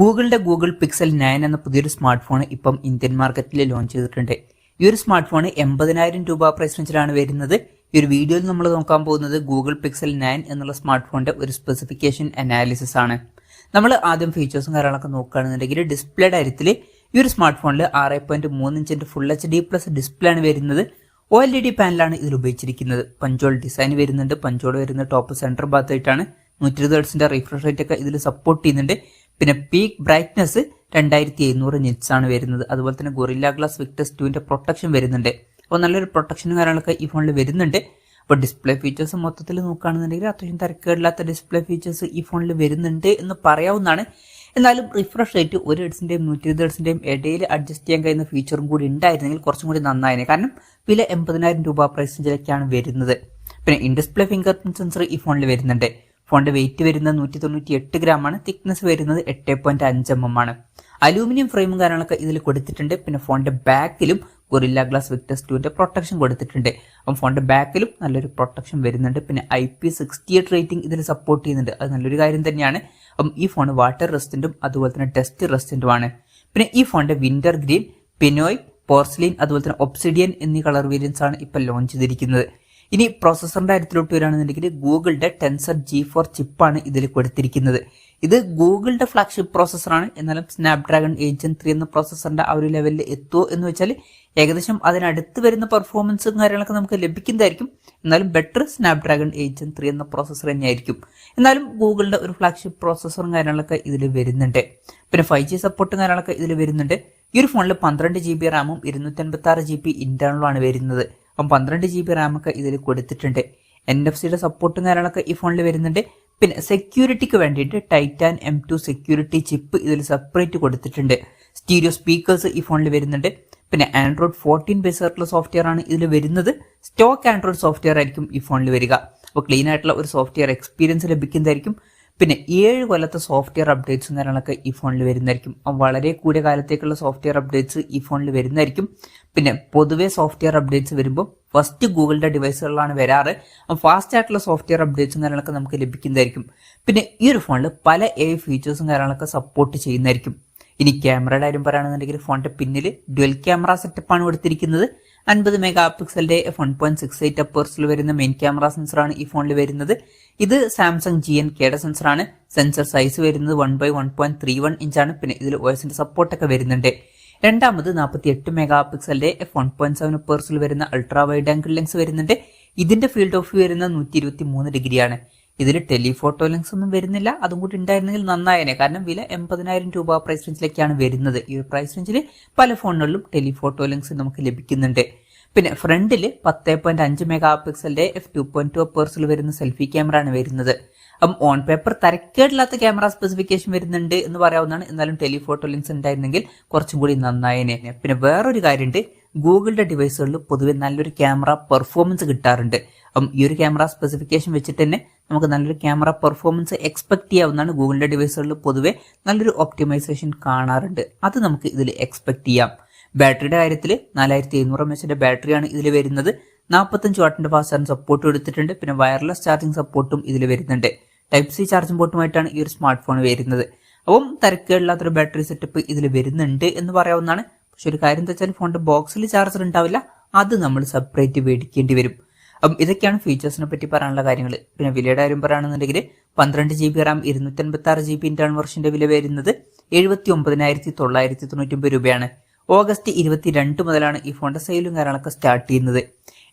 ഗൂഗിളിന്റെ Google pixel 9 എന്ന പുതിയൊരു സ്മാർട്ട് ഫോൺ ഇപ്പം ഇന്ത്യൻ മാർക്കറ്റിൽ ലോഞ്ച് ചെയ്തിട്ടുണ്ട്. ഈ ഒരു സ്മാർട്ട് ഫോൺ 80,000 രൂപ പ്രൈസ് റേഞ്ചിലാണ് വരുന്നത്. ഈ ഒരു വീഡിയോയിൽ നമ്മൾ നോക്കാൻ പോകുന്നത് ഗൂഗിൾ പിക്സൽ 9 എന്നുള്ള സ്മാർട്ട് ഫോണിന്റെ ഒരു സ്പെസിഫിക്കേഷൻ അനാലിസിസ് ആണ്. നമ്മൾ ആദ്യം ഫീച്ചേഴ്സും കാര്യങ്ങളൊക്കെ നോക്കുകയാണെന്നുണ്ടെങ്കിൽ ഡിസ്പ്ലേയുടെ കാര്യത്തിൽ ഈ ഒരു സ്മാർട്ട് ഫോണിൽ 6.3 ഇഞ്ചിന്റെ ഫുൾ HD+ ഡിസ്പ്ലേ ആണ് വരുന്നത്. OLED പാനലാണ് ഇതിൽ ഉപയോഗിച്ചിരിക്കുന്നത്. പഞ്ചോൾ ഡിസൈൻ വരുന്നുണ്ട്. പഞ്ചോൾ വരുന്ന ടോപ്പ് സെന്റർ ഭാഗത്തായിട്ടാണ്. 120 ഹെർട്സിന്റെ റിഫ്രഷ് റേറ്റ് ഒക്കെ ഇതിൽ സപ്പോർട്ട് ചെയ്യുന്നുണ്ട്. പിന്നെ പീക്ക് ബ്രൈറ്റ്നസ് 2700 നിറ്റ്സ് ആണ് വരുന്നത്. അതുപോലെ തന്നെ ഗൊറില്ല ഗ്ലാസ് വിക്ടസ് 2ന്റെ പ്രൊട്ടക്ഷൻ വരുന്നുണ്ട്. അപ്പോൾ നല്ലൊരു പ്രൊട്ടക്ഷനും കാര്യങ്ങളൊക്കെ ഈ ഫോണിൽ വരുന്നുണ്ട്. അപ്പോൾ ഡിസ്പ്ലേ ഫീച്ചേഴ്സ് മൊത്തത്തിൽ നോക്കുകയാണെന്നുണ്ടെങ്കിൽ അത്യാവശ്യം തിരക്കേടില്ലാത്ത ഡിസ്പ്ലേ ഫീച്ചേഴ്സ് ഈ ഫോണിൽ വരുന്നുണ്ട് എന്ന് പറയാവുന്നതാണ്. എന്നാലും റിഫ്രഷ് റേറ്റ് 1 ഹെർട്സിന്റെയും 120 ഹെർട്സിന്റെയും ഇടയിൽ അഡ്ജസ്റ്റ് ചെയ്യാൻ കഴിയുന്ന ഫീച്ചറും കൂടി ഉണ്ടായിരുന്നെങ്കിൽ കുറച്ചും കൂടി നന്നായിരുന്നു. കാരണം വില 80,000 രൂപ പ്രൈസ് റേഞ്ചിലേക്കാണ് വരുന്നത്. പിന്നെ in display finger print sensor ഈ ഫോണിൽ വരുന്നുണ്ട്. ഫോണിന്റെ വെയിറ്റ് വരുന്നത് 198 ഗ്രാമാണ്. തിക്നെസ് വരുന്നത് 8.5 mm ആണ്. അലൂമിനിയം ഫ്രെയിമും കാര്യങ്ങളൊക്കെ ഇതിൽ കൊടുത്തിട്ടുണ്ട്. പിന്നെ ഫോണിന്റെ ബാക്കിലും ഗൊറില്ല ഗ്ലാസ് വിക്ടസ് 2ന്റെ പ്രൊട്ടക്ഷൻ കൊടുത്തിട്ടുണ്ട്. അപ്പം ഫോണിന്റെ ബാക്കിലും നല്ലൊരു പ്രൊട്ടക്ഷൻ വരുന്നുണ്ട്. പിന്നെ IP68 റേറ്റിംഗ് ഇതിൽ സപ്പോർട്ട് ചെയ്യുന്നുണ്ട്. അത് നല്ലൊരു കാര്യം തന്നെയാണ്. അപ്പം ഈ ഫോൺ വാട്ടർ റെസിസ്റ്റന്റും അതുപോലെ തന്നെ ഡസ്റ്റ് റെസിസ്റ്റന്റുമാണ്. പിന്നെ ഈ ഫോണിന്റെ വിന്റർ ഗ്രീൻ, പിനോയ്, പോർസിലിൻ അതുപോലെ തന്നെ ഒബ്സിഡിയൻ എന്നീ കളർ വേരിയൻസ് ആണ് ഇപ്പൊ ലോഞ്ച് ചെയ്തിരിക്കുന്നത്. ഇനി പ്രോസസറിന്റെ കാര്യത്തിലോട്ട് വരികയാണെന്നുണ്ടെങ്കിൽ ഗൂഗിളിന്റെ ടെൻസർ G4 ചിപ്പാണ് ഇതിൽ കൊടുത്തിരിക്കുന്നത്. ഇത് ഗൂഗിളിന്റെ ഫ്ലാഗ്ഷിപ്പ് പ്രോസസറാണ്. എന്നാലും സ്നാപ്ഡ്രാഗൺ 8 Gen 3 എന്ന പ്രോസസറിന്റെ ആ ഒരു ലെവലിൽ എത്തുമോ എന്ന് വെച്ചാൽ ഏകദേശം അതിനടുത്ത് വരുന്ന പെർഫോമൻസും കാര്യങ്ങളൊക്കെ നമുക്ക് ലഭിക്കുന്നതായിരിക്കും. എന്നാലും ബെറ്റർ സ്നാപ്ഡ്രാഗൺ 8 Gen 3 എന്ന പ്രോസസർ തന്നെയായിരിക്കും. എന്നാലും ഗൂഗിളിന്റെ ഒരു ഫ്ലാഗ്ഷിപ്പ് പ്രോസസറും കാര്യങ്ങളൊക്കെ ഇതിൽ വരുന്നുണ്ട്. പിന്നെ 5G സപ്പോർട്ടും കാര്യങ്ങളൊക്കെ ഇതിൽ വരുന്നുണ്ട്. ഈ ഒരു ഫോണിൽ 12 GB റാമും 256 GB ഇന്റേണലും ആണ് വരുന്നത്. അപ്പം 12 GB റാമൊക്കെ ഇതിൽ കൊടുത്തിട്ടുണ്ട്. NFC-യുടെ സപ്പോർട്ടും കാര്യങ്ങളൊക്കെ ഈ ഫോണിൽ വരുന്നുണ്ട്. പിന്നെ സെക്യൂരിറ്റിക്ക് വേണ്ടിയിട്ട് ടൈറ്റാൻ M2 സെക്യൂരിറ്റി ചിപ്പ് ഇതിൽ സെപ്പറേറ്റ് കൊടുത്തിട്ടുണ്ട്. സ്റ്റീരിയോ സ്പീക്കേഴ്സ് ഈ ഫോണിൽ വരുന്നുണ്ട്. പിന്നെ Android 14 ബേസ് ആയിട്ടുള്ള സോഫ്റ്റ്വെയർ ആണ് ഇതിൽ വരുന്നത്. സ്റ്റോക്ക് ആൻഡ്രോയിഡ് സോഫ്റ്റ്വെയർ ആയിരിക്കും ഈ ഫോണിൽ വരിക. അപ്പോൾ ക്ലീൻ ആയിട്ടുള്ള ഒരു സോഫ്റ്റ്വെയർ എക്സ്പീരിയൻസ് ലഭിക്കുന്നതായിരിക്കും. പിന്നെ 7 കൊല്ലത്തെ സോഫ്റ്റ്വെയർ അപ്ഡേറ്റ്സും കാര്യങ്ങളൊക്കെ ഈ ഫോണിൽ വരുന്നതായിരിക്കും. വളരെ കൂടിയ കാലത്തേക്കുള്ള സോഫ്റ്റ്വെയർ അപ്ഡേറ്റ്സ് ഈ ഫോണിൽ വരുന്നതായിരിക്കും. പിന്നെ പൊതുവെ സോഫ്റ്റ്വെയർ അപ്ഡേറ്റ്സ് വരുമ്പോൾ ഫസ്റ്റ് ഗൂഗിളിന്റെ ഡിവൈസുകളിലാണ് വരാറ്. ഫാസ്റ്റ് ആയിട്ടുള്ള സോഫ്റ്റ്വെയർ അപ്ഡേറ്റ്സും കാര്യങ്ങളൊക്കെ നമുക്ക് ലഭിക്കുന്നതായിരിക്കും. പിന്നെ ഈ ഒരു ഫോണിൽ പല AI ഫീച്ചേഴ്സും കാര്യങ്ങളൊക്കെ സപ്പോർട്ട് ചെയ്യുന്നതായിരിക്കും. ഇനി ക്യാമറയുടെ കാര്യം പറയുകയാണെന്നുണ്ടെങ്കിൽ ഫോണിന്റെ പിന്നിൽ ഡ്യുവൽ ക്യാമറ സെറ്റപ്പ് ആണ് കൊടുത്തിരിക്കുന്നത്. 50 മെഗാപിക്സലിന്റെ f1.68 അപ്പേഴ്സിൽ വരുന്ന മെയിൻ ക്യാമറ സെൻസറാണ് ഈ ഫോണിൽ വരുന്നത്. ഇത് സാംസങ് GN-Kയുടെ സെൻസറാണ്. സെൻസർ സൈസ് വരുന്നത് 1/1.31 ഇഞ്ചാണ്. പിന്നെ ഇതിൽ OSന്റെ സപ്പോർട്ടൊക്കെ വരുന്നുണ്ട്. രണ്ടാമത് 48 മെഗാപിക്സലിന്റെ f1.7 അപ്പേഴ്സിൽ വരുന്ന അൾട്രാ വൈഡ് ആംഗിൾ ലെൻസ് വരുന്നുണ്ട്. ഇതിന്റെ ഫീൽഡ് ഓഫ് വ്യൂ വരുന്നത് 123 ഡിഗ്രിയാണ്. ഇതിൽ ടെലിഫോട്ടോ ലെൻസ് ഒന്നും വരുന്നില്ല. അതും കൂടി ഉണ്ടായിരുന്നെങ്കിൽ നന്നായേനെ. കാരണം വില 80,000 രൂപ പ്രൈസ് റേഞ്ചിലേക്കാണ് വരുന്നത്. ഈ ഒരു പ്രൈസ് റേഞ്ചിൽ പല ഫോണുകളിലും ടെലിഫോട്ടോ ലെൻസ് നമുക്ക് ലഭിക്കുന്നുണ്ട്. പിന്നെ ഫ്രണ്ടിൽ 10.5 മെഗാപിക്സലിന്റെ f2.2 അപ്പേഴ്സിൽ വരുന്ന സെൽഫി ക്യാമറ ആണ് വരുന്നത്. അപ്പം ഓൺ പേപ്പർ തരക്കേടില്ലാത്ത ക്യാമറ സ്പെസിഫിക്കേഷൻ വരുന്നുണ്ട് എന്ന് പറയാവുന്നതാണ്. എന്നാലും ടെലിഫോട്ടോ ലെൻസ് ഉണ്ടായിരുന്നെങ്കിൽ കുറച്ചും കൂടി നന്നായേനെ. പിന്നെ വേറൊരു കാര്യമുണ്ട്, ഗൂഗിളിന്റെ ഡിവൈസുകളിൽ പൊതുവെ നല്ലൊരു ക്യാമറ പെർഫോമൻസ് കിട്ടാറുണ്ട്. അപ്പം ഈ ഒരു ക്യാമറ സ്പെസിഫിക്കേഷൻ വെച്ചിട്ട് തന്നെ നമുക്ക് നല്ലൊരു ക്യാമറ പെർഫോമൻസ് എക്സ്പെക്ട് ചെയ്യാവുന്നതാണ്. ഗൂഗിളിന്റെ ഡിവൈസുകളിൽ പൊതുവെ നല്ലൊരു ഒപ്റ്റിമൈസേഷൻ കാണാറുണ്ട്. അത് നമുക്ക് ഇതിൽ എക്സ്പെക്ട് ചെയ്യാം. ബാറ്ററിയുടെ കാര്യത്തിൽ 4700 mAhന്റെ ബാറ്ററിയാണ് ഇതിൽ വരുന്നത്. 45 വാട്ടിന്റെ ഫാസ്റ്റ് ചാർജിംഗ് സപ്പോർട്ട് കൊടുത്തിട്ടുണ്ട്. പിന്നെ വയർലെസ് ചാർജിംഗ് സപ്പോർട്ടും ഇതിൽ വരുന്നുണ്ട്. Type-C ചാർജിംഗ് പോർട്ടുമായിട്ടാണ് ഈ ഒരു സ്മാർട്ട് ഫോൺ വരുന്നത്. അപ്പം തിരക്കേടില്ലാത്തൊരു ബാറ്ററി സെറ്റപ്പ് ഇതിൽ വരുന്നുണ്ട് എന്ന് പറയാവുന്നതാണ്. പക്ഷെ ഒരു കാര്യം എന്താ വെച്ചാൽ ഫോണിന്റെ ബോക്സിൽ ചാർജർ ഉണ്ടാവില്ല. അത് നമ്മൾ സെപ്പറേറ്റ് മേടിക്കേണ്ടി വരും. അപ്പം ഇതൊക്കെയാണ് ഫീച്ചേഴ്സിനെ പറ്റി പറയാനുള്ള കാര്യങ്ങൾ. പിന്നെ വിലയുടെ കാര്യം പറയുകയാണെന്നുണ്ടെങ്കിൽ 12 GB റാം 256 GB ഇന്റേണൽ വെർഷന്റെ വില വരുന്നത് 79,999 രൂപയാണ്. ഓഗസ്റ്റ് 22 മുതലാണ് ഈ ഫോണിന്റെ സെയിലും കാര്യങ്ങളൊക്കെ സ്റ്റാർട്ട് ചെയ്യുന്നത്.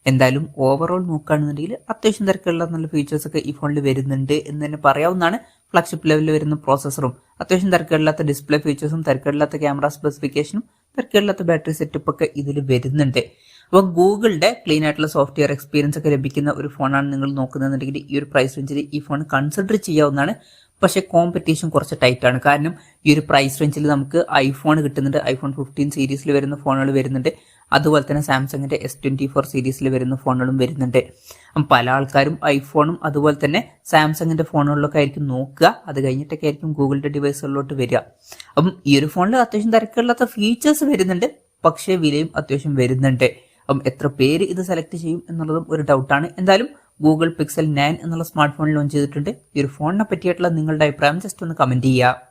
എന്തായാലും ഓവറോൾ നോക്കുകയാണെന്നുണ്ടെങ്കിൽ അത്യാവശ്യം തിരക്കുള്ള നല്ല ഫീച്ചേഴ്സ് ഒക്കെ ഈ ഫോണിൽ വരുന്നുണ്ട് എന്ന് തന്നെ പറയാവുന്നതാണ്. ഫ്ലാഗ്ഷിപ്പ് ലെവലിൽ വരുന്ന പ്രോസസറും അത്യാവശ്യം തിരക്കേടില്ലാത്ത ഡിസ്പ്ലേ ഫീച്ചേഴ്സും തിരക്കേടില്ലാത്ത ക്യാമറ സ്പെസിഫിക്കേഷനും തിരക്കേടില്ലാത്ത ബാറ്ററി സെറ്റപ്പ് ഒക്കെ ഇതിൽ വരുന്നുണ്ട്. അപ്പോൾ ഗൂഗിളിന്റെ ക്ലീൻ ആയിട്ടുള്ള സോഫ്റ്റ്വെയർ എക്സ്പീരിയൻസ് ഒക്കെ ലഭിക്കുന്ന ഒരു ഫോണാണ് നിങ്ങൾ നോക്കുന്നതെന്നുണ്ടെങ്കിൽ ഈ ഒരു പ്രൈസ് റേഞ്ചിൽ ഈ ഫോൺ കൺസിഡർ ചെയ്യാവുന്നതാണ്. പക്ഷേ കോമ്പറ്റീഷൻ കുറച്ച് ടൈറ്റ് ആണ്. കാരണം ഈ ഒരു പ്രൈസ് റേഞ്ചിൽ നമുക്ക് ഐഫോൺ കിട്ടുന്നുണ്ട്. iPhone 15 സീരീസിൽ വരുന്ന ഫോണുകൾ വരുന്നുണ്ട്. അതുപോലെ തന്നെ സാംസങ്ങിന്റെ S24 സീരീസിൽ വരുന്ന ഫോണുകളും വരുന്നുണ്ട്. പല ആൾക്കാരും ഐഫോണും അതുപോലെ തന്നെ സാംസങ്ങിന്റെ ഫോണുകളിലൊക്കെ ആയിരിക്കും നോക്കുക. അത് കഴിഞ്ഞിട്ടൊക്കെ ആയിരിക്കും ഗൂഗിളിന്റെ ഡിവൈസുകളിലോട്ട് വരിക. അപ്പം ഈ ഒരു ഫോണിൽ അത്യാവശ്യം തിരക്കുകളില്ലാത്ത ഫീച്ചേഴ്സ് വരുന്നുണ്ട്. പക്ഷേ വിലയും അത്യാവശ്യം വരുന്നുണ്ട്. അപ്പം എത്ര പേര് ഇത് സെലക്ട് ചെയ്യും എന്നുള്ളതും ഒരു ഡൗട്ടാണ്. എന്തായാലും ഗൂഗിൾ പിക്സൽ 9 എന്നുള്ള സ്മാർട്ട് ഫോൺ ലോഞ്ച് ചെയ്തിട്ടുണ്ട്. ഈ ഒരു ഫോണിനെ പറ്റിയിട്ടുള്ള നിങ്ങളുടെ അഭിപ്രായം ജസ്റ്റ് ഒന്ന് കമന്റ് ചെയ്യുക.